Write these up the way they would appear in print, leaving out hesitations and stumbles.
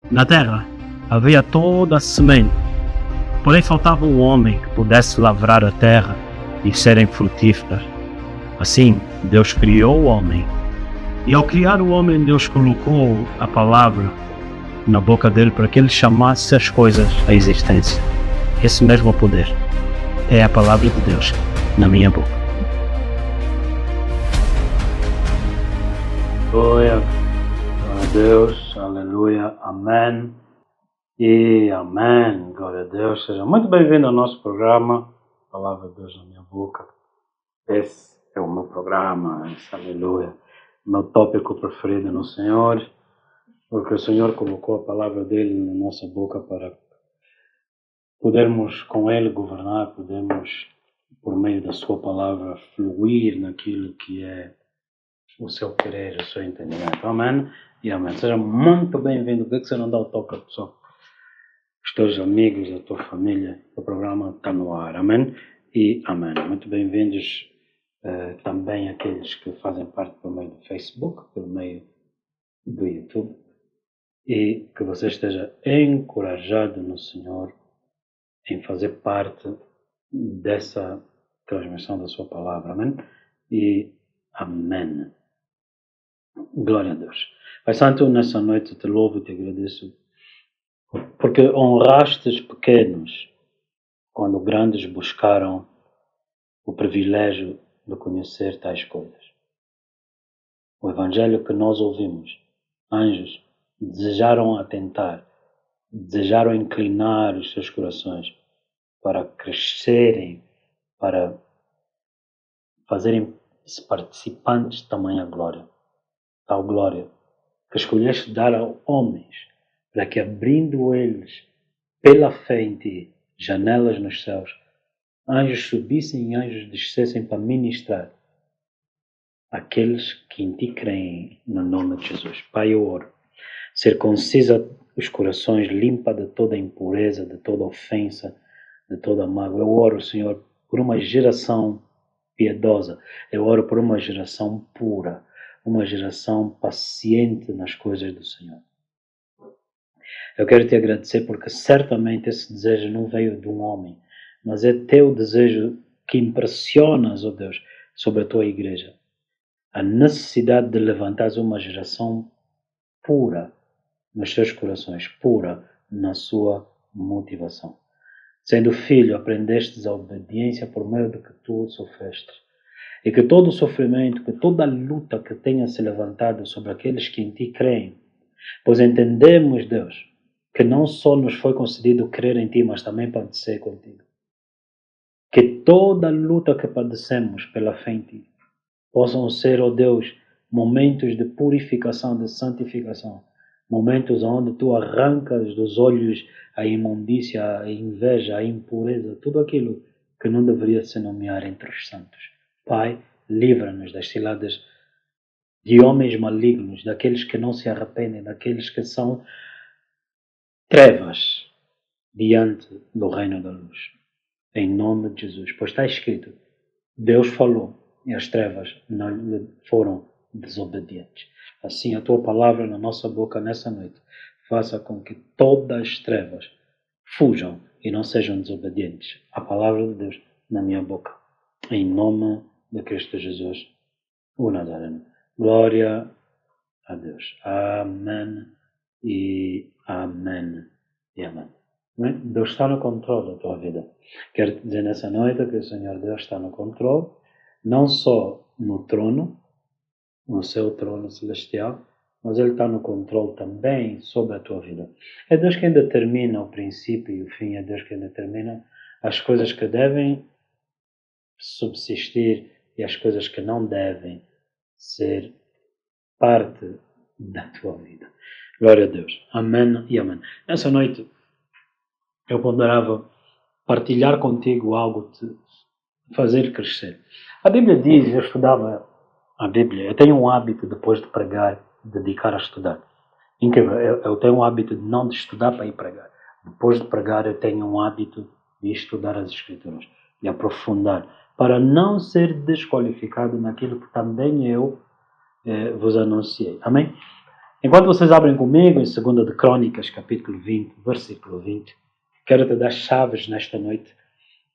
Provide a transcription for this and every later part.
Na terra havia toda a semente, porém faltava um homem que pudesse lavrar a terra e serem frutíferas. Assim, Deus criou o homem. E ao criar o homem, Deus colocou a palavra na boca dele para que ele chamasse as coisas à existência. Esse mesmo poder é a palavra de Deus na minha boca. Glória a Deus, aleluia, amém e amém. Glória a Deus. Seja muito bem-vindo ao nosso programa, Palavra de Deus na minha boca. Esse é o meu programa, aleluia. Meu tópico preferido no Senhor, porque o Senhor colocou a palavra dele na nossa boca para podermos com ele governar, podermos, por meio da sua palavra, fluir naquilo que é o seu querer, o seu entendimento. Amém e amém. Seja muito bem-vindo. Por que você não dá o toque à pessoa? Os teus amigos, a tua família, o programa está no ar. Amém e amém. Muito bem-vindos também aqueles que fazem parte por meio do Facebook, por meio do YouTube, e que você esteja encorajado no Senhor em fazer parte dessa transmissão da sua palavra. Amém e amém. Glória a Deus. Pai Santo, nessa noite te louvo e te agradeço porque honraste os pequenos quando grandes buscaram o privilégio de conhecer tais coisas. O Evangelho que nós ouvimos, anjos desejaram atentar, desejaram inclinar os seus corações para crescerem, para fazerem-se participantes de tamanha glória. Tal glória que escolheste dar a homens, para que abrindo eles, pela fé em ti, janelas nos céus, anjos subissem e anjos descessem para ministrar aqueles que em ti creem, no nome de Jesus. Pai, eu oro, circuncisa os corações, limpa de toda impureza, de toda ofensa, de toda mágoa. Eu oro, Senhor, por uma geração piedosa, eu oro por uma geração pura, uma geração paciente nas coisas do Senhor. Eu quero te agradecer porque certamente esse desejo não veio de um homem, mas é teu desejo que impressionas, ó Deus, sobre a tua igreja. A necessidade de levantares uma geração pura nos seus corações, pura na sua motivação. Sendo filho, aprendestes a obediência por meio do que tu sofreste. E que todo o sofrimento, que toda a luta que tenha se levantado sobre aqueles que em ti creem, pois entendemos, Deus, que não só nos foi concedido crer em ti, mas também padecer contigo. Que toda a luta que padecemos pela fé em ti possam ser, ó Deus, momentos de purificação, de santificação, momentos onde tu arrancas dos olhos a imundícia, a inveja, a impureza, tudo aquilo que não deveria se nomear entre os santos. Pai, livra-nos das ciladas de homens malignos, daqueles que não se arrependem, daqueles que são trevas diante do reino da luz. Em nome de Jesus. Pois está escrito, Deus falou e as trevas não lhe foram desobedientes. Assim a tua palavra na nossa boca nessa noite faça com que todas as trevas fujam e não sejam desobedientes. A palavra de Deus na minha boca. Em nome de Cristo Jesus, o Nazareno. Glória a Deus. Amém e amém e amém. Deus está no controle da tua vida. Quero te dizer nessa noite que o Senhor Deus está no controle, não só no trono, no seu trono celestial, mas Ele está no controle também sobre a tua vida. É Deus quem determina o princípio e o fim, é Deus quem determina as coisas que devem subsistir e as coisas que não devem ser parte da tua vida. Glória a Deus. Amém e amém. Nessa noite eu ponderava partilhar contigo algo de fazer crescer. A Bíblia diz, eu estudava a Bíblia, eu tenho um hábito depois de pregar, dedicar a estudar. Incrível, eu tenho um hábito de não de estudar para ir pregar. Depois de pregar eu tenho um hábito de estudar as Escrituras, de aprofundar, para não ser desqualificado naquilo que também eu vos anunciei. Amém? Enquanto vocês abrem comigo em 2 de Crônicas, capítulo 20, versículo 20, quero te dar chaves nesta noite.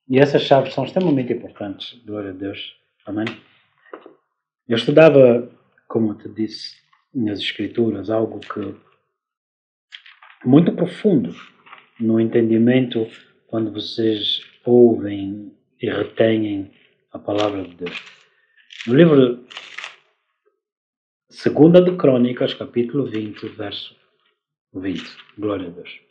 E essas chaves são extremamente importantes, glória a Deus. Amém? Eu estudava, como eu te disse, nas Escrituras, algo que muito profundo no entendimento quando vocês ouvem e retêm a palavra de Deus. No livro 2 de Crônicas, capítulo 20, verso 20. Glória a Deus.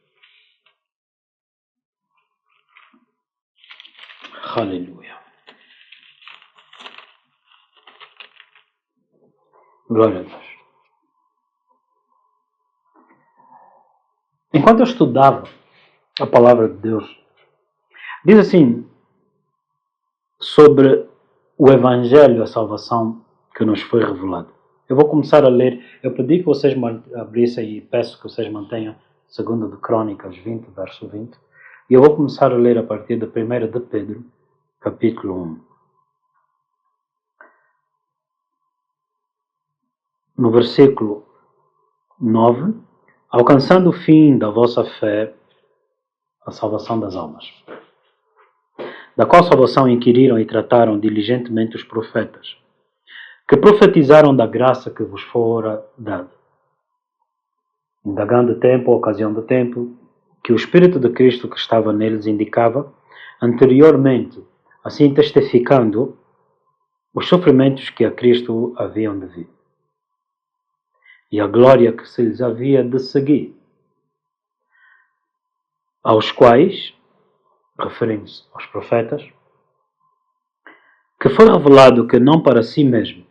Aleluia. Glória a Deus. Enquanto eu estudava a palavra de Deus, diz assim, sobre o Evangelho, a salvação que nos foi revelado. Eu vou começar a ler, eu pedi que vocês abrissem e peço que vocês mantenham 2 de Crônicas 20, verso 20. E eu vou começar a ler a partir da 1 de Pedro, capítulo 1. No versículo 9, alcançando o fim da vossa fé, a salvação das almas, da qual salvação inquiriram e trataram diligentemente os profetas, que profetizaram da graça que vos fora dada, indagando tempo, ocasião do tempo, que o Espírito de Cristo que estava neles indicava, anteriormente, assim testificando os sofrimentos que a Cristo haviam de vir, e a glória que se lhes havia de seguir, aos quais, referindo-se aos profetas, que foi revelado que não para si mesmo,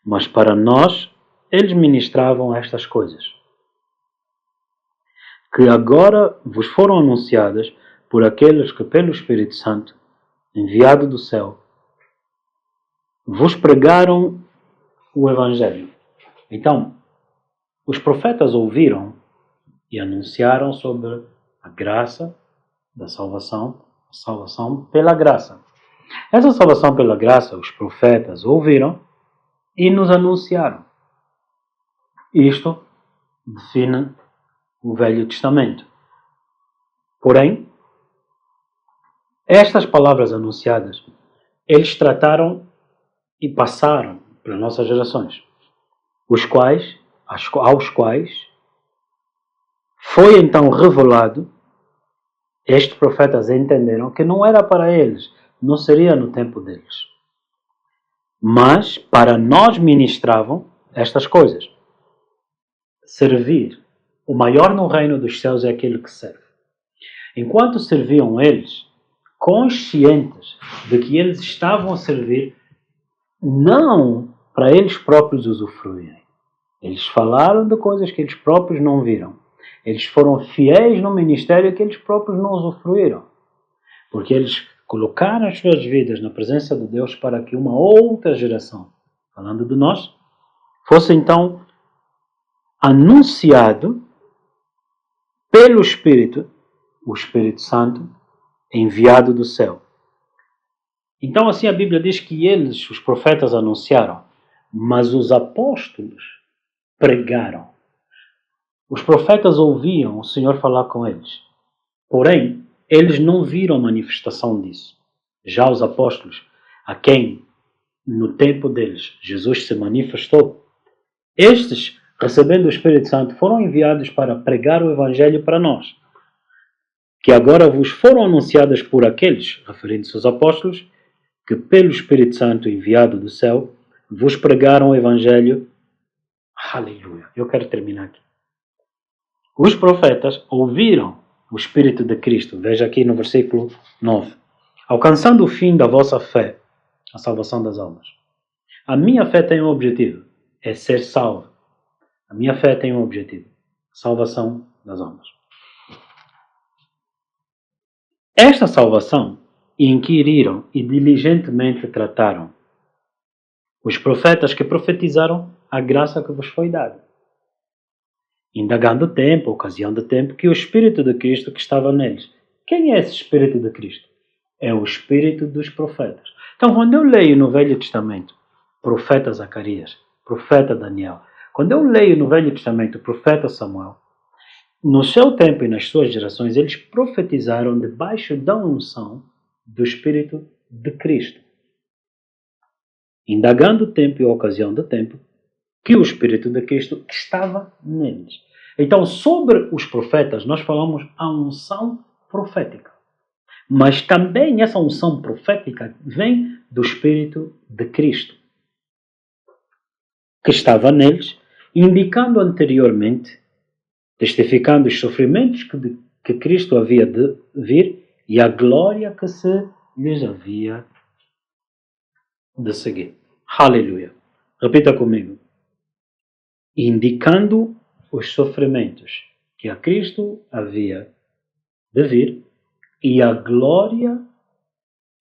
mas para nós, eles ministravam estas coisas, que agora vos foram anunciadas por aqueles que pelo Espírito Santo, enviado do céu, vos pregaram o Evangelho. Então, os profetas ouviram e anunciaram sobre a graça da salvação, a salvação pela graça. Essa salvação pela graça, os profetas ouviram e nos anunciaram. Isto define o Velho Testamento. Porém, estas palavras anunciadas, eles trataram e passaram para nossas gerações, aos quais foi então revelado, estes profetas entenderam que não era para eles, não seria no tempo deles, mas para nós ministravam estas coisas. Servir. O maior no reino dos céus é aquele que serve. Enquanto serviam eles, conscientes de que eles estavam a servir não para eles próprios usufruírem. Eles falaram de coisas que eles próprios não viram. Eles foram fiéis no ministério que eles próprios não usufruíram. Porque eles colocaram as suas vidas na presença de Deus para que uma outra geração, falando de nós, fosse então anunciado pelo Espírito, o Espírito Santo, enviado do céu. Então assim a Bíblia diz que eles, os profetas, anunciaram, mas os apóstolos pregaram. Os profetas ouviam o Senhor falar com eles, porém, eles não viram manifestação disso. Já os apóstolos, a quem, no tempo deles, Jesus se manifestou, estes, recebendo o Espírito Santo, foram enviados para pregar o Evangelho para nós, que agora vos foram anunciadas por aqueles, referindo-se aos apóstolos, que pelo Espírito Santo enviado do céu, vos pregaram o Evangelho. Aleluia! Eu quero terminar aqui. Os profetas ouviram o Espírito de Cristo, veja aqui no versículo 9, alcançando o fim da vossa fé, a salvação das almas. A minha fé tem um objetivo, é ser salvo. A minha fé tem um objetivo, a salvação das almas. Esta salvação inquiriram e diligentemente trataram os profetas que profetizaram a graça que vos foi dada, indagando o tempo, a ocasião do tempo, que o Espírito de Cristo que estava neles. Quem é esse Espírito de Cristo? É o Espírito dos profetas. Então, quando eu leio no Velho Testamento, profeta Zacarias, profeta Daniel, Quando eu leio no Velho Testamento o profeta Samuel, no seu tempo e nas suas gerações, eles profetizaram debaixo da unção do Espírito de Cristo, indagando o tempo e a ocasião do tempo que o Espírito de Cristo estava neles. Então, sobre os profetas, nós falamos a unção profética. Mas também essa unção profética vem do Espírito de Cristo, que estava neles, indicando anteriormente, testificando os sofrimentos que Cristo havia de vir e a glória que se lhes havia de seguir. Aleluia. Repita comigo. Indicando os sofrimentos que a Cristo havia de vir e a glória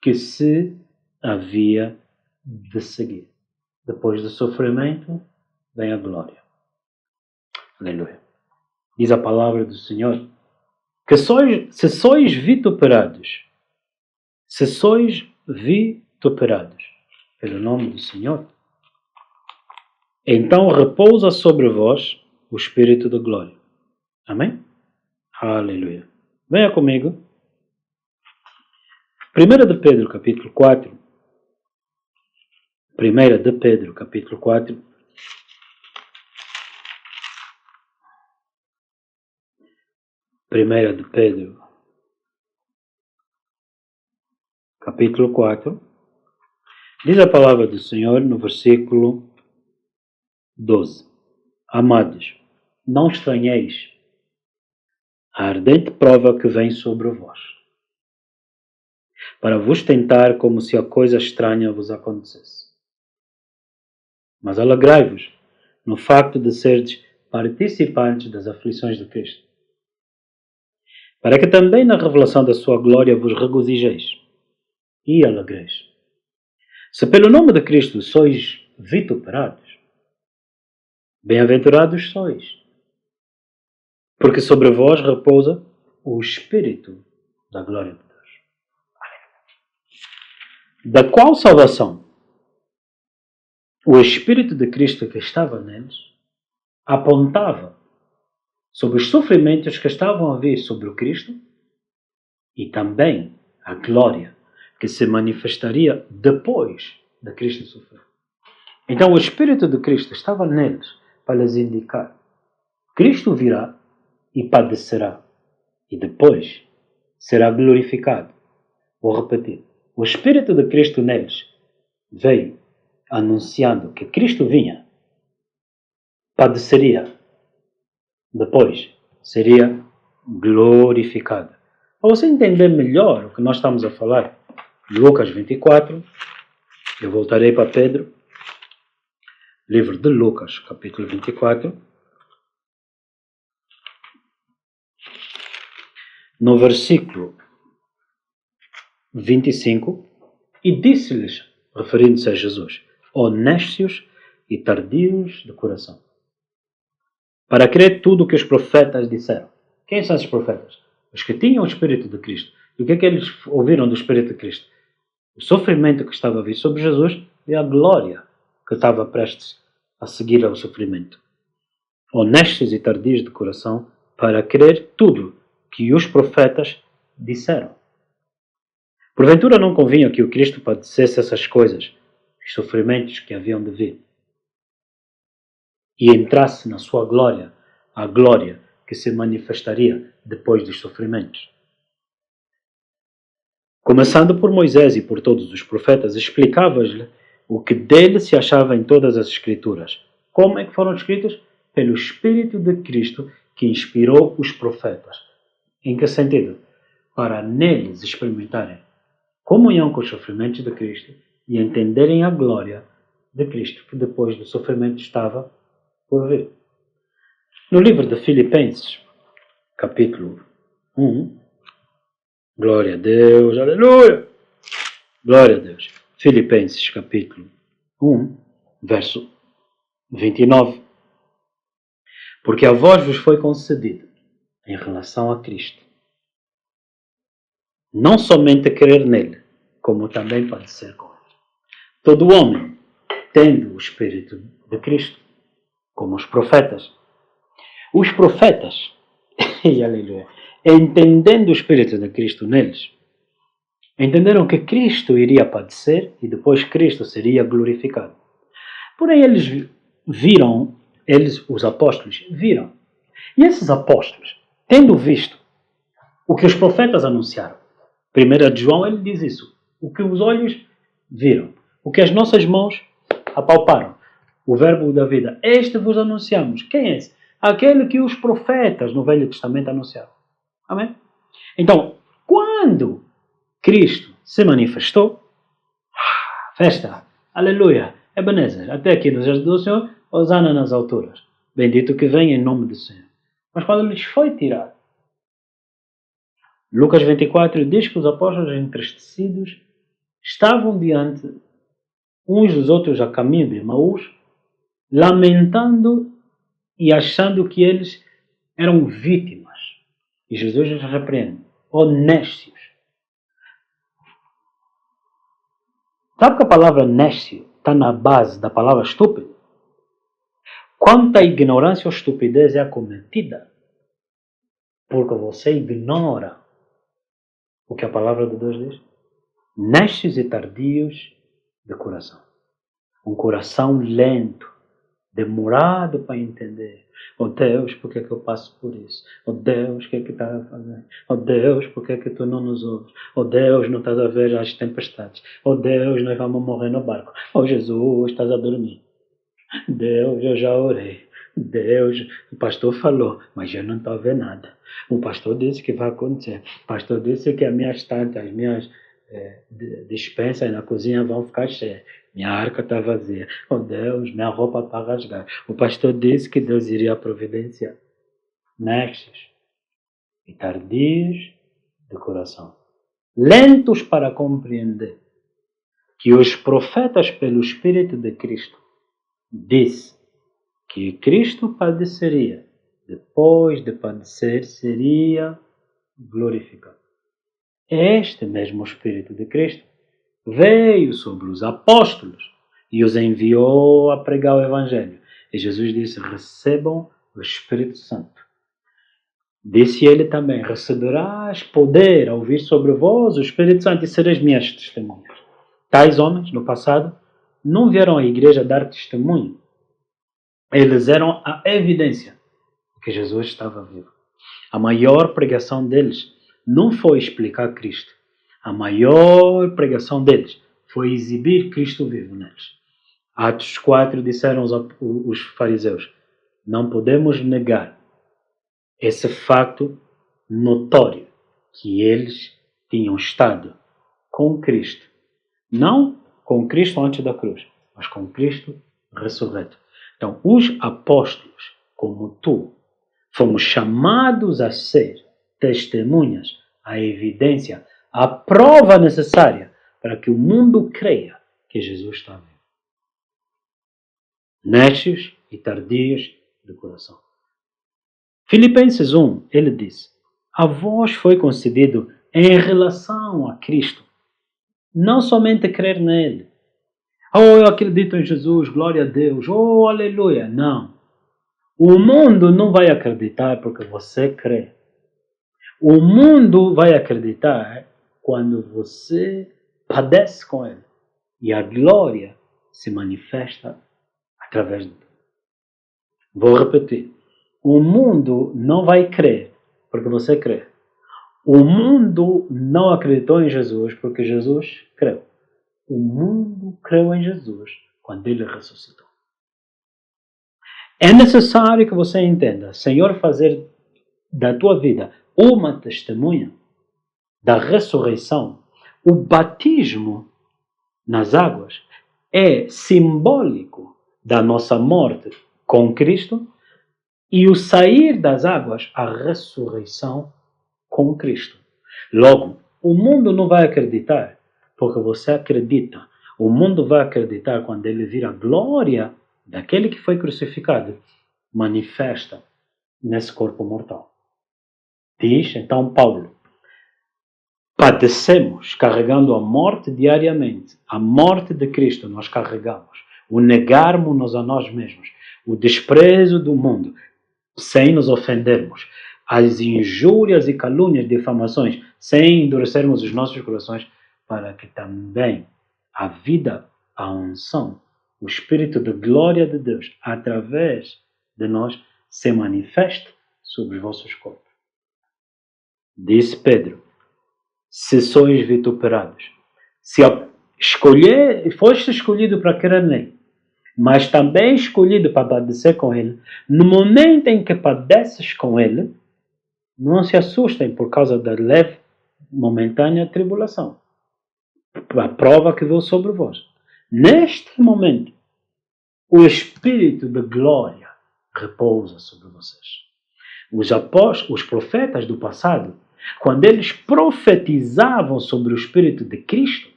que se havia de seguir. Depois do sofrimento, vem a glória. Aleluia. Diz a palavra do Senhor que se sois vituperados pelo nome do Senhor, então repousa sobre vós o Espírito da glória. Amém? Aleluia. Venha comigo. 1 de Pedro, capítulo 4. 1 de Pedro, capítulo 4. Primeira de Pedro, capítulo 4. Diz a palavra do Senhor no versículo 12. Amados, não estranheis a ardente prova que vem sobre vós, para vos tentar como se a coisa estranha vos acontecesse. Mas alegrai-vos no facto de serdes participantes das aflições de Cristo, para que também na revelação da sua glória vos regozijeis e alegreis. Se pelo nome de Cristo sois vituperados, bem-aventurados sois, porque sobre vós repousa o Espírito da glória de Deus. Da qual salvação o Espírito de Cristo que estava neles apontava sobre os sofrimentos que estavam a vir sobre o Cristo e também a glória que se manifestaria depois de Cristo sofrer. Então o Espírito de Cristo estava neles para lhes indicar: Cristo virá e padecerá e depois será glorificado. Vou repetir. O Espírito de Cristo neles veio anunciando que Cristo vinha, padeceria, depois seria glorificado. Para você entender melhor o que nós estamos a falar, Lucas 24, eu voltarei para Pedro, livro de Lucas, capítulo 24, no versículo 25, e disse-lhes, referindo-se a Jesus: honestos e tardios de coração, para crer tudo o que os profetas disseram. Quem são esses profetas? Os que tinham o Espírito de Cristo. E o que é que eles ouviram do Espírito de Cristo? O sofrimento que estava a vir sobre Jesus e a glória que estava prestes a seguir ao sofrimento. Honestos e tardios de coração, para crer tudo que os profetas disseram. Porventura não convinha que o Cristo padecesse essas coisas, os sofrimentos que haviam de vir, e entrasse na sua glória, a glória que se manifestaria depois dos sofrimentos. Começando por Moisés e por todos os profetas, explicava-lhe o que dele se achava em todas as Escrituras. Como é que foram escritos? Pelo Espírito de Cristo que inspirou os profetas. Em que sentido? Para neles experimentarem comunhão com os sofrimentos de Cristo e entenderem a glória de Cristo que depois do sofrimento estava por vir. No livro de Filipenses, capítulo 1, glória a Deus, aleluia! Glória a Deus. Filipenses, capítulo 1, verso 29. Porque a vós vos foi concedido, em relação a Cristo, não somente crer nele, como também padecer com ele. Todo homem, tendo o Espírito de Cristo, como os profetas. Os profetas, e aleluia, entendendo o Espírito de Cristo neles, entenderam que Cristo iria padecer e depois Cristo seria glorificado. Porém, eles viram, os apóstolos, viram. E esses apóstolos, tendo visto o que os profetas anunciaram, 1 João, ele diz isso, o que os olhos viram, o que as nossas mãos apalparam, o verbo da vida, este vos anunciamos. Quem é esse? Aquele que os profetas no Velho Testamento anunciaram. Amém? Então, quando Cristo se manifestou, festa, aleluia, Ebenezer, até aqui nos dias do Senhor, hosana nas alturas, bendito que vem em nome do Senhor. Mas quando lhes foi tirado, Lucas 24 diz que os apóstolos entristecidos estavam diante uns dos outros a caminho de Emaús, lamentando e achando que eles eram vítimas. E Jesus os repreende. Honestos. Sabe que a palavra néscio está na base da palavra estúpido? Quanta ignorância ou estupidez é cometida porque você ignora o que a palavra de Deus diz? Néscios e tardios de coração. Um coração lento, demorado para entender. Oh Deus, por que é que eu passo por isso? Oh Deus, o que é que está a fazer? Oh Deus, por que é que tu não nos ouves? Oh Deus, não estás a ver as tempestades? Oh Deus, nós vamos morrer no barco. Oh Jesus, estás a dormir. Deus, eu já orei. Deus, o pastor falou, mas eu não estou a ver nada. O pastor disse que vai acontecer. O pastor disse que as minhas estantes, as minhas despensas na cozinha vão ficar cheias. Minha arca está vazia. Oh Deus, minha roupa está rasgada. O pastor disse que Deus iria providenciar. Nestes e tardios de coração, lentos para compreender que os profetas, pelo Espírito de Cristo, disse que Cristo padeceria, depois de padecer seria glorificado. Este mesmo Espírito de Cristo veio sobre os apóstolos e os enviou a pregar o Evangelho. E Jesus disse, recebam o Espírito Santo. Disse ele também, receberás poder a ouvir sobre vós o Espírito Santo e sereis minhas testemunhas. Tais homens, no passado, não vieram à igreja dar testemunho. Eles eram a evidência de que Jesus estava vivo. A maior pregação deles não foi explicar Cristo. A maior pregação deles foi exibir Cristo vivo neles. Atos 4 disseram os fariseus, não podemos negar esse facto notório que eles tinham estado com Cristo. Não com Cristo antes da cruz, mas com Cristo ressurreto. Então, os apóstolos, como tu, fomos chamados a ser testemunhas, a evidência, a prova necessária para que o mundo creia que Jesus está vivo. Néscios e tardios de coração. Filipenses 1, ele diz, a vós foi concedido em relação a Cristo, não somente crer nele. Oh, eu acredito em Jesus, glória a Deus, oh, aleluia. Não. O mundo não vai acreditar porque você crê. O mundo vai acreditar quando você padece com ele. E a glória se manifesta através de Deus. Vou repetir. O mundo não vai crer porque você crê. O mundo não acreditou em Jesus porque Jesus creu. O mundo creu em Jesus quando ele ressuscitou. É necessário que você entenda, Senhor, fazer da tua vida uma testemunha da ressurreição. O batismo nas águas é simbólico da nossa morte com Cristo e o sair das águas, a ressurreição com Cristo. Logo, o mundo não vai acreditar porque você acredita. O mundo vai acreditar quando ele vir a glória daquele que foi crucificado manifesta nesse corpo mortal. Diz então Paulo, padecemos carregando a morte diariamente. A morte de Cristo nós carregamos. O negarmos-nos a nós mesmos. o desprezo do mundo, sem nos ofendermos, as injúrias e calúnias, difamações, sem endurecermos os nossos corações, para que também a vida, a unção, o Espírito de glória de Deus, através de nós, se manifeste sobre os vossos corpos. Disse Pedro: se sois vituperados, se foste escolhido para crer nele, mas também escolhido para padecer com ele, no momento em que padeces com ele, não se assustem por causa da leve, momentânea tribulação, a prova que veio sobre vós. Neste momento, o Espírito de glória repousa sobre vocês. Os apóstolos, os profetas do passado, quando eles profetizavam sobre o Espírito de Cristo,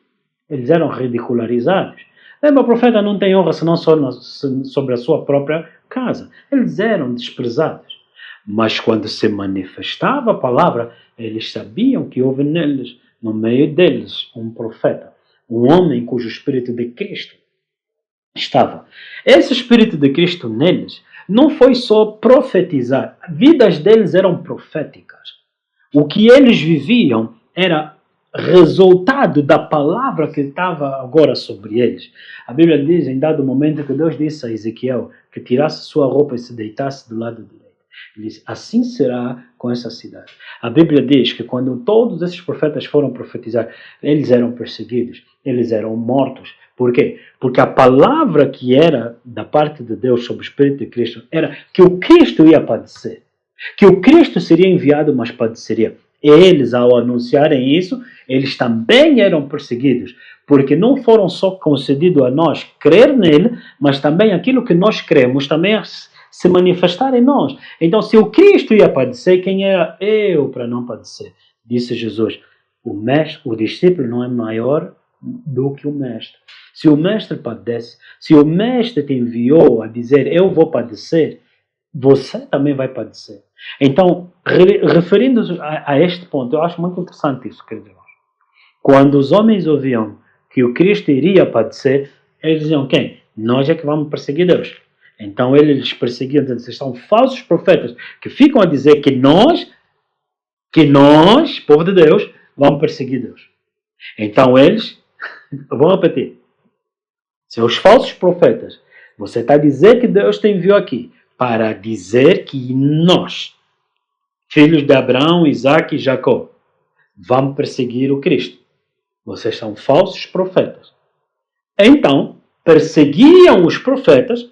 eles eram ridicularizados. O profeta não tem honra senão só sobre a sua própria casa. Eles eram desprezados. Mas quando se manifestava a palavra, eles sabiam que houve neles, no meio deles, um profeta, um homem cujo Espírito de Cristo estava. Esse Espírito de Cristo neles não foi só profetizar. Vidas deles eram proféticas. O que eles viviam era resultado da palavra que estava agora sobre eles. A Bíblia diz, em dado momento, que Deus disse a Ezequiel que tirasse sua roupa e se deitasse do lado direito. Ele disse, assim será com essa cidade. A Bíblia diz que quando todos esses profetas foram profetizar, eles eram perseguidos, eles eram mortos. Por quê? Porque a palavra que era da parte de Deus sobre o Espírito de Cristo era que o Cristo ia padecer. Que o Cristo seria enviado, mas padeceria. Eles, ao anunciarem isso, eles também eram perseguidos, porque não foram só concedido a nós crer nele, mas também aquilo que nós cremos também se manifestar em nós. Então, se o Cristo ia padecer, quem era eu para não padecer? Disse Jesus, o discípulo não é maior do que o mestre. Se o mestre padece, se o mestre te enviou a dizer, eu vou padecer, você também vai padecer. Então, referindo-se a este ponto, eu acho muito interessante isso, queridos irmãos. Quando os homens ouviam que o Cristo iria padecer, eles diziam, quem? Nós é que vamos perseguir Deus. Então eles perseguiam, eles são falsos profetas, que ficam a dizer que nós, povo de Deus, vamos perseguir Deus. Então eles, vou repetir, se os falsos profetas, você está a dizer que Deus te enviou aqui, para dizer que nós, filhos de Abraão, Isaac e Jacó, vamos perseguir o Cristo. Vocês são falsos profetas. Então, perseguiam os profetas,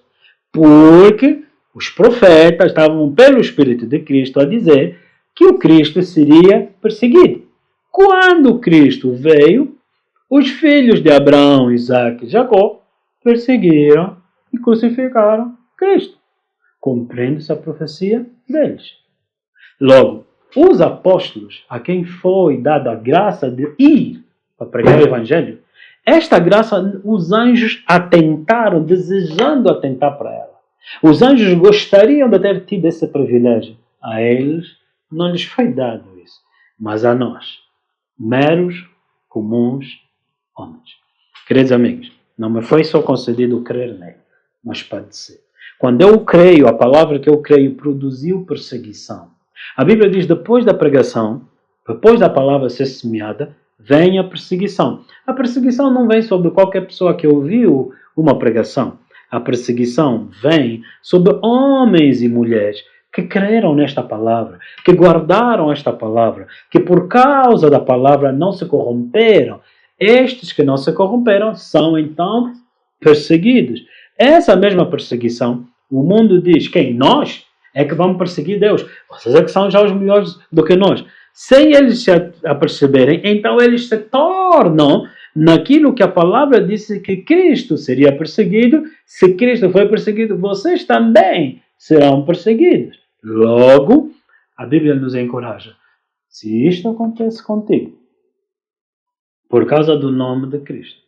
porque os profetas estavam pelo Espírito de Cristo a dizer que o Cristo seria perseguido. Quando Cristo veio, os filhos de Abraão, Isaac e Jacó perseguiram e crucificaram Cristo. Cumprindo-se a profecia deles. Logo, os apóstolos, a quem foi dada a graça de ir para pregar o Evangelho, esta graça os anjos atentaram, desejando atentar para ela. Os anjos gostariam de ter tido esse privilégio. A eles não lhes foi dado isso, mas a nós, meros, comuns homens. Queridos amigos, não me foi só concedido crer nele, mas padecer. Quando eu creio, a palavra que eu creio produziu perseguição. A Bíblia diz, depois da pregação, depois da palavra ser semeada, vem a perseguição. A perseguição não vem sobre qualquer pessoa que ouviu uma pregação. A perseguição vem sobre homens e mulheres que creram nesta palavra, que guardaram esta palavra, que por causa da palavra não se corromperam. Estes que não se corromperam são então perseguidos. Essa mesma perseguição, o mundo diz, quem? Nós é que vamos perseguir Deus. Vocês é que são já os melhores do que nós. Sem eles se aperceberem, então eles se tornam naquilo que a palavra disse que Cristo seria perseguido. Se Cristo foi perseguido, vocês também serão perseguidos. Logo, a Bíblia nos encoraja. Se isto acontece contigo, por causa do nome de Cristo,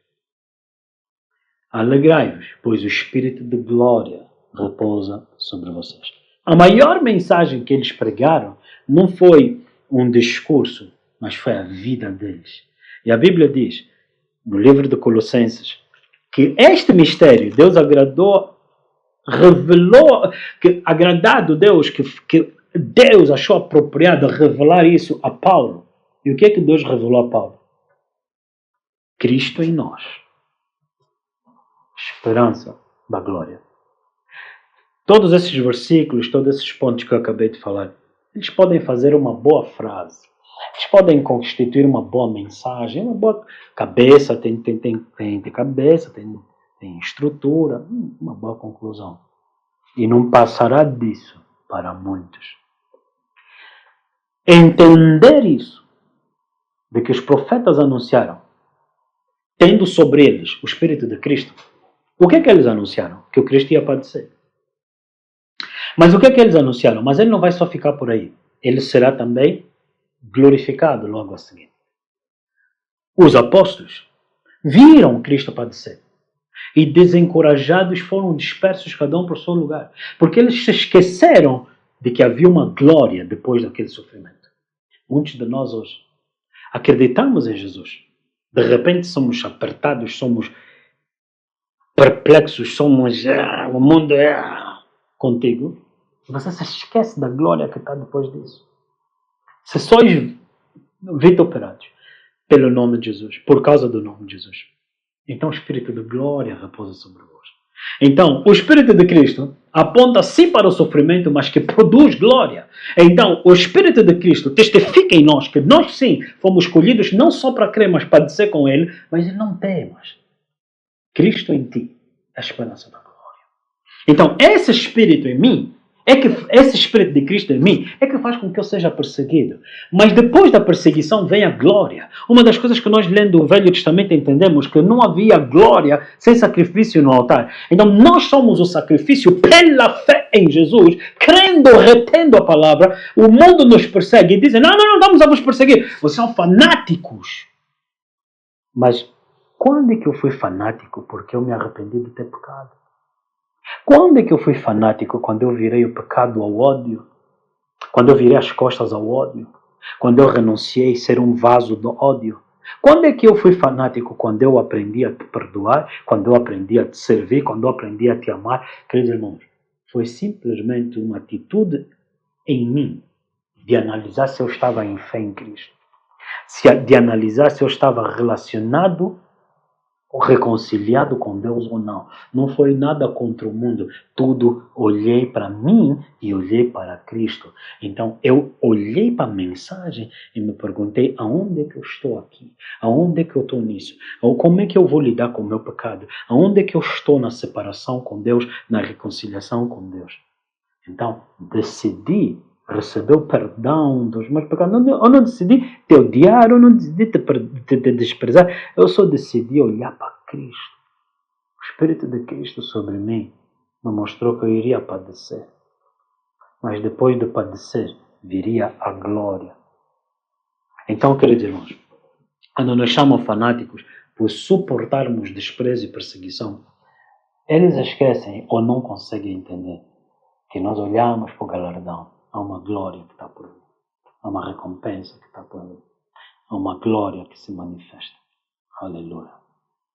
alegrai-vos, pois o Espírito de glória repousa sobre vocês. A maior mensagem que eles pregaram não foi um discurso, mas foi a vida deles. E a Bíblia diz, no livro de Colossenses, que este mistério Deus agradou revelou, que agradado a Deus, que Deus achou apropriado revelar isso a Paulo. E o que é que Deus revelou a Paulo? Cristo em nós. Esperança da glória. Todos esses versículos, todos esses pontos que eu acabei de falar, eles podem fazer uma boa frase. Eles podem constituir uma boa mensagem, uma boa cabeça, tem cabeça, tem estrutura, uma boa conclusão. E não passará disso para muitos. Entender isso, de que os profetas anunciaram, tendo sobre eles o Espírito de Cristo, o que é que eles anunciaram? Que o Cristo ia padecer. Mas o que é que eles anunciaram? Mas ele não vai só ficar por aí. Ele será também glorificado logo a seguir. Os apóstolos viram Cristo padecer. E desencorajados foram dispersos cada um para o seu lugar. Porque eles se esqueceram de que havia uma glória depois daquele sofrimento. Muitos de nós hoje acreditamos em Jesus. De repente somos apertados, somos perplexos, somos... o mundo é contigo. E você se esquece da glória que está depois disso. Se sois vituperados pelo nome de Jesus, por causa do nome de Jesus, então o Espírito de glória repousa sobre vós. Então, o Espírito de Cristo aponta sim para o sofrimento, mas que produz glória. Então, o Espírito de Cristo testifica em nós que nós sim fomos escolhidos não só para crer, mas para padecer com Ele, mas Ele não temas. Cristo em ti, a esperança da glória. Então, esse Espírito em mim, esse Espírito de Cristo em mim é que faz com que eu seja perseguido. Mas depois da perseguição vem a glória. Uma das coisas que nós lendo o Velho Testamento entendemos que não havia glória sem sacrifício no altar. Então nós somos o sacrifício pela fé em Jesus, crendo, retendo a palavra. O mundo nos persegue e dizem, não, vamos a vos perseguir. Vocês são fanáticos. Mas quando é que eu fui fanático? Porque eu me arrependi de ter pecado. Quando é que eu fui fanático? Quando eu virei o pecado ao ódio? Quando eu virei as costas ao ódio? Quando eu renunciei a ser um vaso do ódio? Quando é que eu fui fanático? Quando eu aprendi a te perdoar? Quando eu aprendi a te servir? Quando eu aprendi a te amar? Queridos irmãos, foi simplesmente uma atitude em mim de analisar se eu estava em fé em Cristo. De analisar se eu estava relacionado reconciliado com Deus ou não. Não foi nada contra o mundo. Tudo olhei para mim e olhei para Cristo. Então eu olhei para a mensagem e me perguntei aonde é que eu estou aqui? Aonde é que eu estou nisso? Ou como é que eu vou lidar com o meu pecado? Aonde é que eu estou na separação com Deus, na reconciliação com Deus? Então decidi receber o perdão dos meus pecados. Eu não decidi te odiar, eu não decidi te desprezar. Eu só decidi olhar para Cristo. O Espírito de Cristo sobre mim me mostrou que eu iria padecer. Mas depois de padecer, viria a glória. Então, queridos irmãos, quando nos chamam fanáticos por suportarmos desprezo e perseguição, eles esquecem ou não conseguem entender que nós olhamos para o galardão. Há uma glória que está por ali. Há uma recompensa que está por ali. Há uma glória que se manifesta. Aleluia.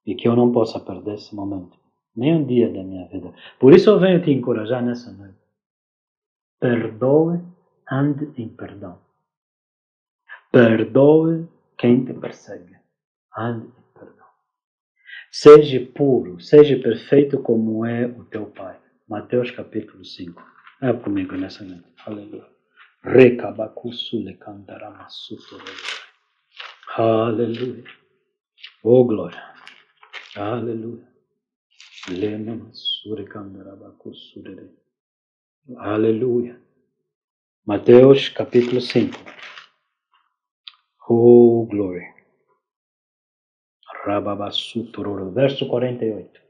E que eu não possa perder esse momento. Nem um dia da minha vida. Por isso eu venho te encorajar nessa noite. Perdoe, ande em perdão. Perdoe quem te persegue. Ande em perdão. Seja puro, seja perfeito como é o teu Pai. Mateus capítulo 5. É comigo nessa noite. Aleluia. Recabacussule cantaramasuto. Aleluia. Oh glória. Aleluia. Lemamasure candarabacussure. Aleluia. Mateus capítulo 5. Oh glória. Rababassutororo. Verso 48.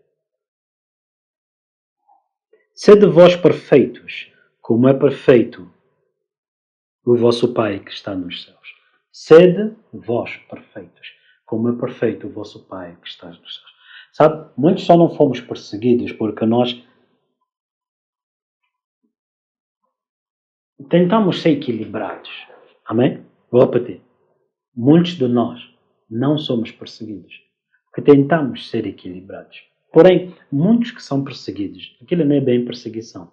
Sede vós perfeitos, como é perfeito o vosso Pai que está nos céus. Sede vós perfeitos, como é perfeito o vosso Pai que está nos céus. Sabe, muitos só não fomos perseguidos porque nós tentamos ser equilibrados. Amém? Vou repetir. Muitos de nós não somos perseguidos porque tentamos ser equilibrados. Porém, muitos que são perseguidos, aquilo não é bem perseguição.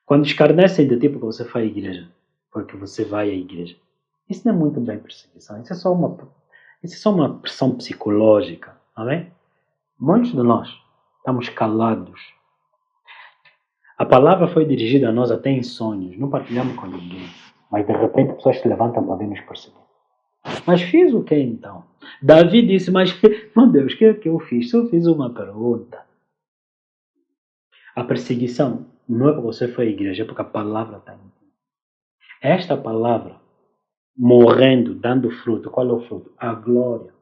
Quando escarnecem de ti porque você vai à igreja, porque você vai à igreja, isso não é muito bem perseguição, isso é só uma pressão psicológica, amém? Muitos de nós estamos calados. A palavra foi dirigida a nós até em sonhos, não partilhamos com ninguém, mas de repente pessoas se levantam para vir nos perseguir. Mas fiz o que então? Davi disse, mas meu Deus, o que é que eu fiz? Eu fiz uma pergunta. A perseguição não é porque você foi à igreja, é porque a palavra está em ti. Esta palavra, morrendo, dando fruto, qual é o fruto? A glória.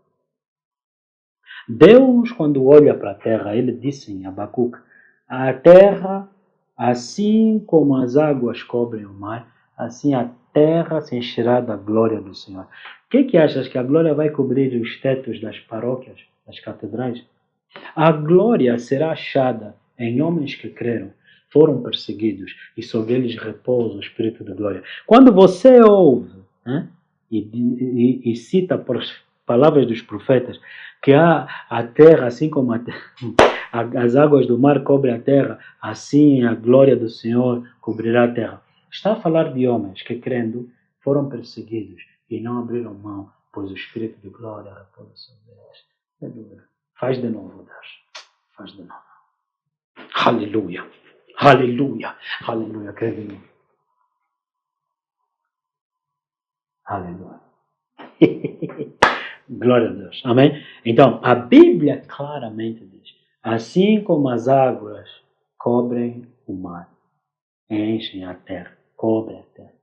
Deus, quando olha para a terra, ele disse em Abacuque, a terra, assim como as águas cobrem o mar, assim a terra se encherá da glória do Senhor. O que achas? Que a glória vai cobrir os tetos das paróquias, das catedrais? A glória será achada em homens que creram, foram perseguidos e sobre eles repousa o Espírito de glória. Quando você ouve e cita por palavras dos profetas que a terra, assim como as águas do mar cobrem a terra, assim a glória do Senhor cobrirá a terra. Está a falar de homens que, crendo, foram perseguidos e não abriram mão, pois o Espírito de glória repousa sobre eles. Faz de novo, Deus. Faz de novo. Aleluia. Aleluia. Aleluia. Crê em mim. Aleluia. Glória a Deus. Amém? Então, a Bíblia claramente diz, assim como as águas cobrem o mar, enchem a terra, cobrem a terra,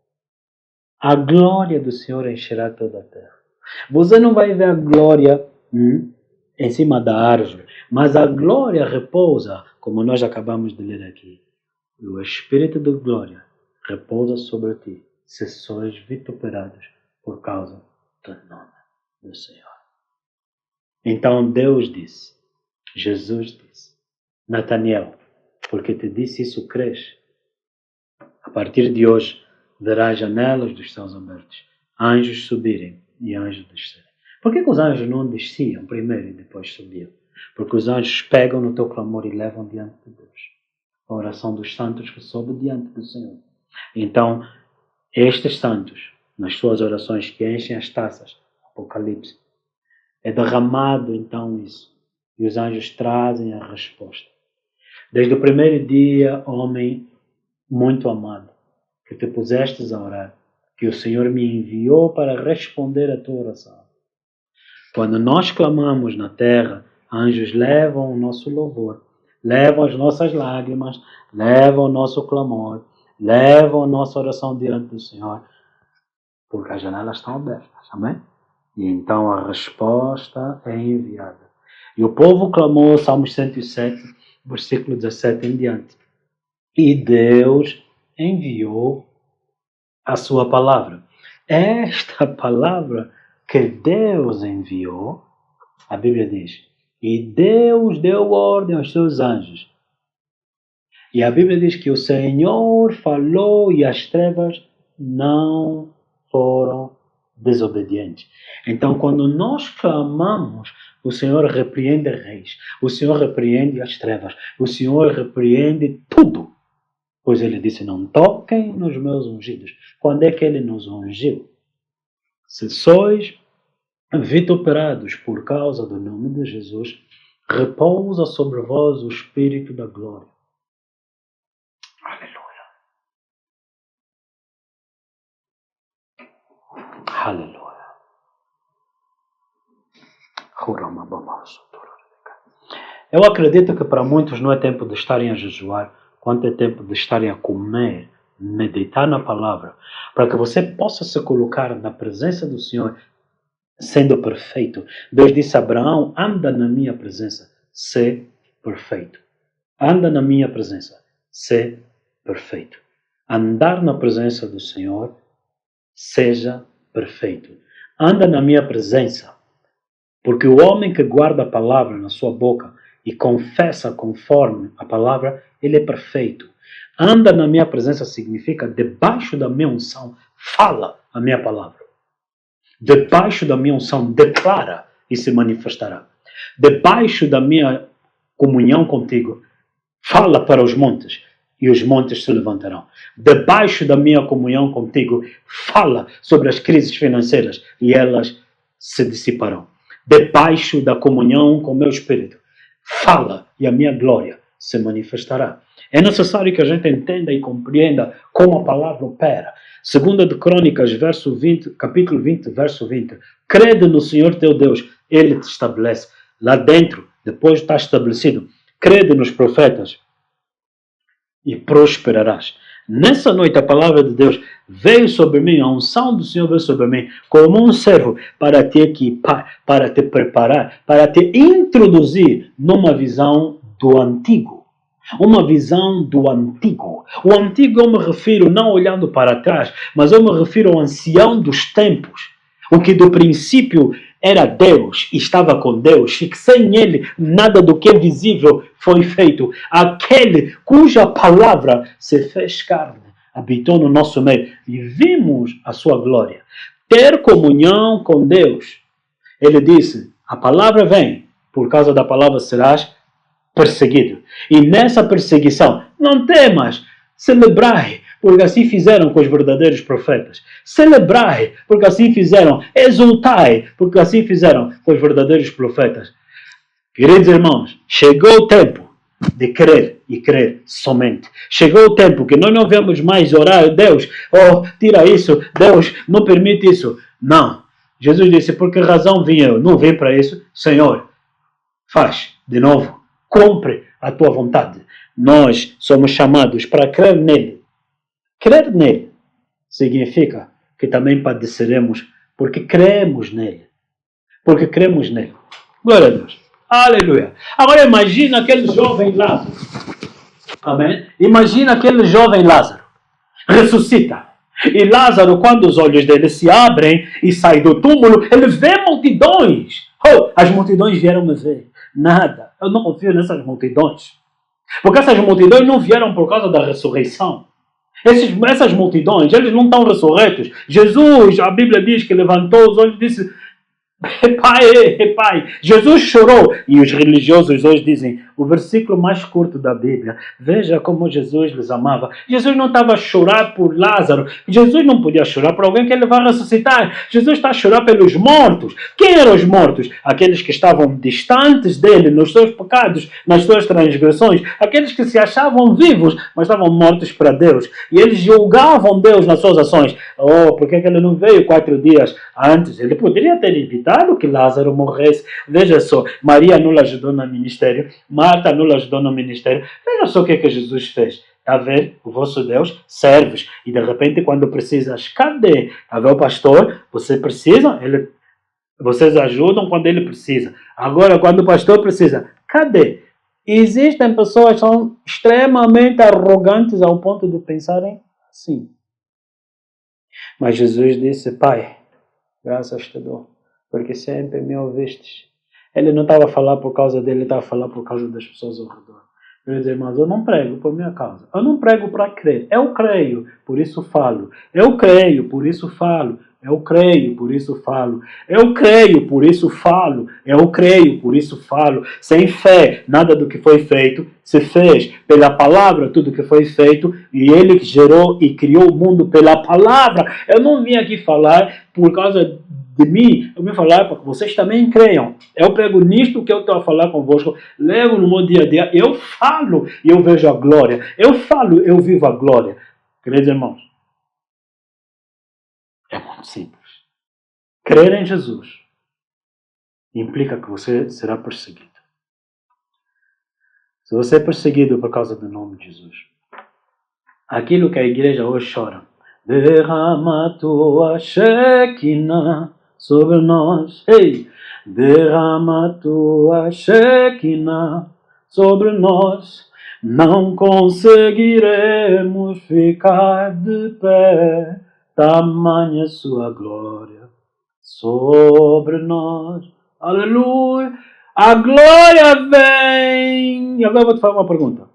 a glória do Senhor encherá toda a terra. Você não vai ver a glória em cima da árvore, mas a glória repousa, como nós acabamos de ler aqui. O Espírito de glória repousa sobre ti, se sois vituperados por causa do nome do Senhor. Então Deus disse, Jesus disse, Nataniel, porque te disse isso, crês? A partir de hoje, verás janelas dos céus abertos, anjos subirem e anjos descerem. Por que os anjos não desciam primeiro e depois subiam? Porque os anjos pegam no teu clamor e levam diante de Deus. A oração dos santos que sobe diante do Senhor. Então, estes santos, nas suas orações que enchem as taças, Apocalipse, é derramado então isso. E os anjos trazem a resposta. Desde o primeiro dia, homem muito amado, que te pusestes a orar, que o Senhor me enviou para responder a tua oração. Quando nós clamamos na terra, anjos levam o nosso louvor, levam as nossas lágrimas, levam o nosso clamor, levam a nossa oração diante do Senhor, porque as janelas estão abertas, amém? E então a resposta é enviada. E o povo clamou, Salmos 107, versículo 17 em diante. E Deus enviou a sua palavra. Esta palavra que Deus enviou, a Bíblia diz, e Deus deu ordem aos seus anjos. E a Bíblia diz que o Senhor falou e as trevas não foram desobedientes. Então, quando nós clamamos, o Senhor repreende reis, o Senhor repreende as trevas, o Senhor repreende tudo. Pois ele disse, não toquem nos meus ungidos. Quando é que ele nos ungiu? Se sois vituperados por causa do nome de Jesus, repousa sobre vós o Espírito da glória. Aleluia. Aleluia. Eu acredito que para muitos não é tempo de estarem a jejuar, quanto é tempo de estarem a comer, meditar na palavra, para que você possa se colocar na presença do Senhor sendo perfeito. Deus disse a Abraão, anda na minha presença, sê perfeito. Anda na minha presença, sê perfeito. Andar na presença do Senhor, seja perfeito. Anda na minha presença, porque o homem que guarda a palavra na sua boca e confessa conforme a palavra, ele é perfeito. Anda na minha presença significa, debaixo da minha unção, fala a minha palavra. Debaixo da minha unção, declara e se manifestará. Debaixo da minha comunhão contigo, fala para os montes e os montes se levantarão. Debaixo da minha comunhão contigo, fala sobre as crises financeiras e elas se dissiparão. Debaixo da comunhão com o meu Espírito, fala e a minha glória se manifestará. É necessário que a gente entenda e compreenda como a palavra opera. Segunda de Crônicas, capítulo 20, verso 20. Crede no Senhor teu Deus, Ele te estabelece. Lá dentro, depois está estabelecido. Crede nos profetas e prosperarás. Nessa noite a palavra de Deus veio sobre mim, a unção do Senhor veio sobre mim, como um servo para te equipar, para te preparar, para te introduzir numa visão do antigo. Uma visão do antigo. O antigo eu me refiro não olhando para trás, mas eu me refiro ao ancião dos tempos. O que do princípio era Deus, estava com Deus, e que sem Ele nada do que é visível foi feito. Aquele cuja palavra se fez carne, habitou no nosso meio e vimos a sua glória. Ter comunhão com Deus. Ele disse, a palavra vem, por causa da palavra serás perseguido. E nessa perseguição, não temas, celebrai, porque assim fizeram com os verdadeiros profetas. Celebrai, porque assim fizeram. Exultai, porque assim fizeram com os verdadeiros profetas. Queridos irmãos, chegou o tempo de crer e crer somente. Chegou o tempo que nós não vamos mais orar, Deus, oh, tira isso, Deus, não permite isso. Não. Jesus disse, por que razão vim eu? Não vim para isso. Senhor, faz de novo. Cumpre a tua vontade. Nós somos chamados para crer nele. Crer nele significa que também padeceremos porque cremos nele. Porque cremos nele. Glória a Deus. Aleluia. Agora imagina aquele jovem Lázaro. Amém? Imagina aquele jovem Lázaro. Ressuscita. E Lázaro, quando os olhos dele se abrem e sai do túmulo, ele vê multidões. Oh, as multidões vieram me ver. Nada. Eu não confio nessas multidões. Porque essas multidões não vieram por causa da ressurreição. Essas multidões, eles não estão ressurretos. Jesus, a Bíblia diz que levantou os olhos e disse, Pai. Jesus chorou. E os religiosos hoje dizem, o versículo mais curto da Bíblia, veja como Jesus les amava. Jesus não estava a chorar por Lázaro. Jesus não podia chorar por alguém que ele vai ressuscitar. Jesus está a chorar pelos mortos. Quem eram os mortos? Aqueles que estavam distantes dele, nos seus pecados, nas suas transgressões. Aqueles que se achavam vivos, mas estavam mortos para Deus. E eles julgavam Deus nas suas ações. Oh, por que ele não veio 4 dias antes? Ele poderia ter evitado que Lázaro morresse. Veja só, Maria não lhe ajudou no ministério. Marta não lhe ajudou no ministério. Veja só o que Jesus fez. Está a ver? O vosso Deus serve. E de repente, quando precisas, cadê? Está a ver o pastor? Você precisa? Vocês ajudam quando ele precisa. Agora, quando o pastor precisa, cadê? Existem pessoas que são extremamente arrogantes ao ponto de pensarem assim. Mas Jesus disse, Pai, graças te dou, porque sempre me ouvistes. Ele não estava a falar por causa dele, ele estava a falar por causa das pessoas ao redor. Meus irmãos, eu não prego por minha causa. Eu não prego para crer. Eu creio, por isso falo. Eu creio, por isso falo. Eu creio, por isso falo. Eu creio, por isso falo. Eu creio, por isso falo. Sem fé, nada do que foi feito se fez. Pela palavra, tudo que foi feito. E ele que gerou e criou o mundo pela palavra. Eu não vim aqui falar por causa de mim. Eu vim falar para que vocês também creiam. Eu pego nisto que eu estou a falar convosco. Levo no meu dia a dia. Eu falo e eu vejo a glória. Eu falo, eu vivo a glória. Queridos irmãos, é muito simples. Crer em Jesus implica que você será perseguido. Se você é perseguido por causa do nome de Jesus, aquilo que a igreja hoje chora, derrama tua Shekinah sobre nós. Ei, derrama tua Shekinah sobre nós. Não conseguiremos ficar de pé. Tamanha sua glória sobre nós. Aleluia. A glória vem. E agora eu vou te fazer uma pergunta.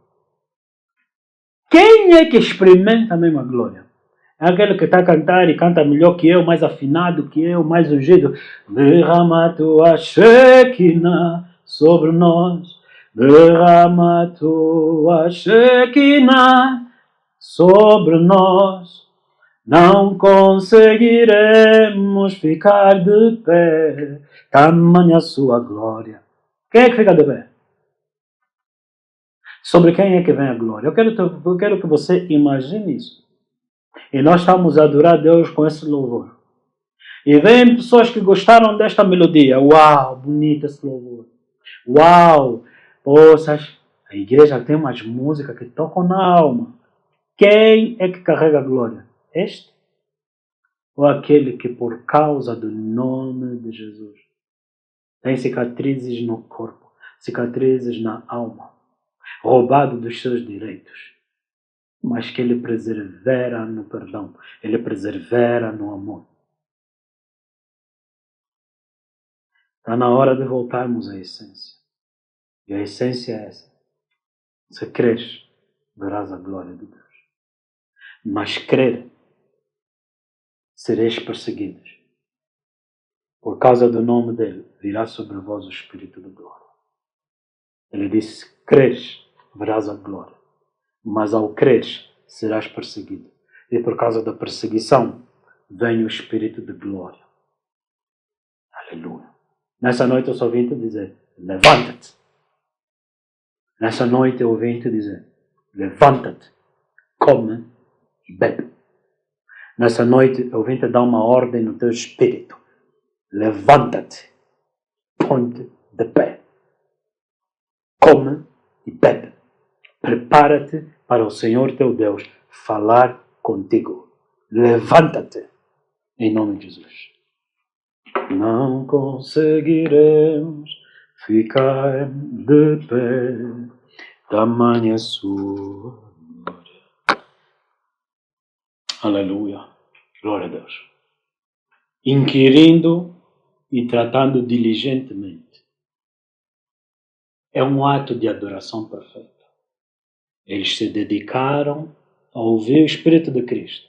Quem é que experimenta a mesma glória? É aquele que está a cantar e canta melhor que eu, mais afinado que eu, mais ungido. Derrama tua Shekinah sobre nós. derrama a tua Shekinah sobre nós. Não conseguiremos ficar de pé, tamanha a sua glória. Quem é que fica de pé? Sobre quem é que vem a glória? Eu quero que você imagine isso. E nós estamos a adorar a Deus com esse louvor. E vem pessoas que gostaram desta melodia. Uau, bonito esse louvor. Uau, poças, a igreja tem umas músicas que tocam na alma. Quem é que carrega a glória? Este? Ou aquele que por causa do nome de Jesus tem cicatrizes no corpo, cicatrizes na alma, roubado dos seus direitos, mas que ele persevera no perdão, ele persevera no amor. Está na hora de voltarmos à essência. E a essência é essa. Se creres, verás a glória de Deus. Mas crer, sereis perseguidos. Por causa do nome dele, virá sobre vós o Espírito de glória. Ele disse, se creres, verás a glória. Mas ao creres, serás perseguido. E por causa da perseguição, vem o Espírito de glória. Aleluia. Nessa noite eu só vim te dizer, levanta-te. Nessa noite eu vim te dizer, levanta-te, come e bebe. Nessa noite eu vim te dar uma ordem no teu espírito. Levanta-te, põe-te de pé. Come e bebe. Prepara-te para o Senhor teu Deus falar contigo. Levanta-te, em nome de Jesus. Não conseguiremos ficar de pé, tamanha sua glória. Aleluia, glória a Deus. Inquirindo e tratando diligentemente. É um ato de adoração perfeita. Eles se dedicaram a ouvir o Espírito de Cristo.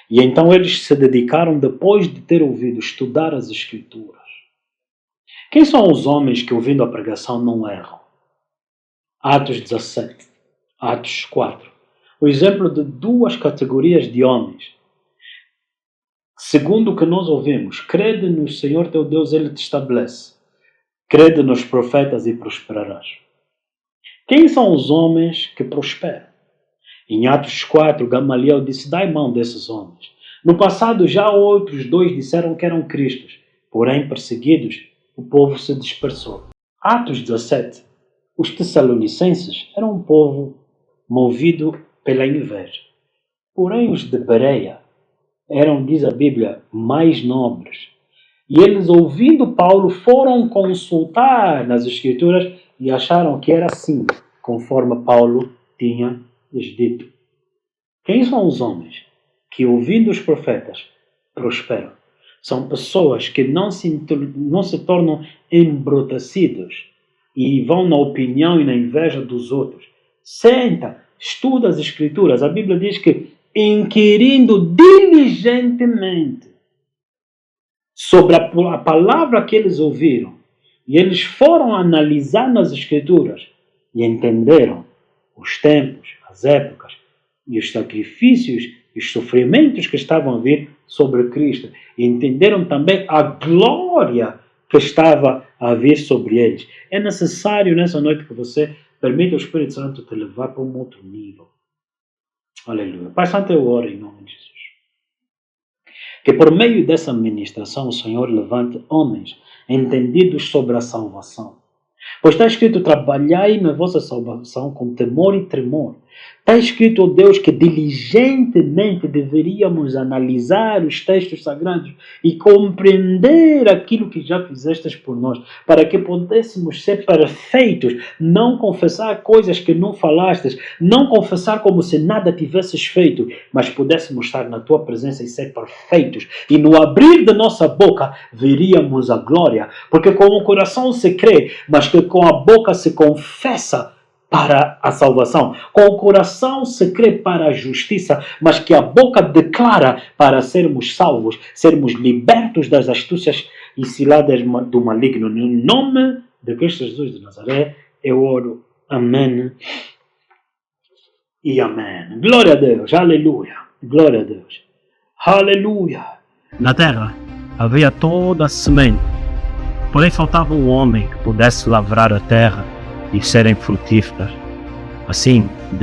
E então eles se dedicaram, depois de ter ouvido, estudar as Escrituras. Quem são os homens que, ouvindo a pregação, não erram? Atos 17, Atos 4. O exemplo de duas categorias de homens. Segundo o que nós ouvimos, crede no Senhor teu Deus, Ele te estabelece. Crede nos profetas e prosperarás. Quem são os homens que prosperam? Em Atos 4, Gamaliel disse, dai mão desses homens. No passado, já outros dois disseram que eram cristos, porém, perseguidos, o povo se dispersou. Atos 17, os tessalonicenses eram um povo movido pela inveja. Porém, os de Bereia eram, diz a Bíblia, mais nobres. E eles, ouvindo Paulo, foram consultar nas Escrituras e acharam que era assim, conforme Paulo tinha lhes dito. Quem são os homens que, ouvindo os profetas, prosperam? São pessoas que não se tornam embrutecidos e vão na opinião e na inveja dos outros. Senta, estuda as Escrituras. A Bíblia diz que, inquirindo diligentemente sobre a palavra que eles ouviram, e eles foram analisar nas Escrituras e entenderam os tempos, as épocas e os sacrifícios e os sofrimentos que estavam a vir sobre Cristo. E entenderam também a glória que estava a vir sobre eles. É necessário nessa noite que você permita ao Espírito Santo te levar para um outro nível. Aleluia. Pai Santo, eu oro em nome de Jesus. Que por meio dessa ministração o Senhor levante homens entendidos sobre a salvação. Pois está escrito, trabalhai na vossa salvação com temor e tremor. Está escrito, ó Deus, que diligentemente deveríamos analisar os textos sagrados e compreender aquilo que já fizestes por nós, para que pudéssemos ser perfeitos, não confessar coisas que não falastes, não confessar como se nada tivesses feito, mas pudéssemos estar na tua presença e ser perfeitos. E no abrir da nossa boca veríamos a glória, porque com o coração se crê, mas que com a boca se confessa para a salvação. Com o coração se crê para a justiça, mas que a boca declara para sermos salvos, sermos libertos das astúcias e ciladas do maligno. No nome de Cristo Jesus de Nazaré, Eu oro. Amém. E amém. Glória a Deus. Aleluia. Glória a Deus. Aleluia. Na terra havia toda a semente. Porém faltava um homem que pudesse lavrar a terra e serem frutíferas. Assim, Deus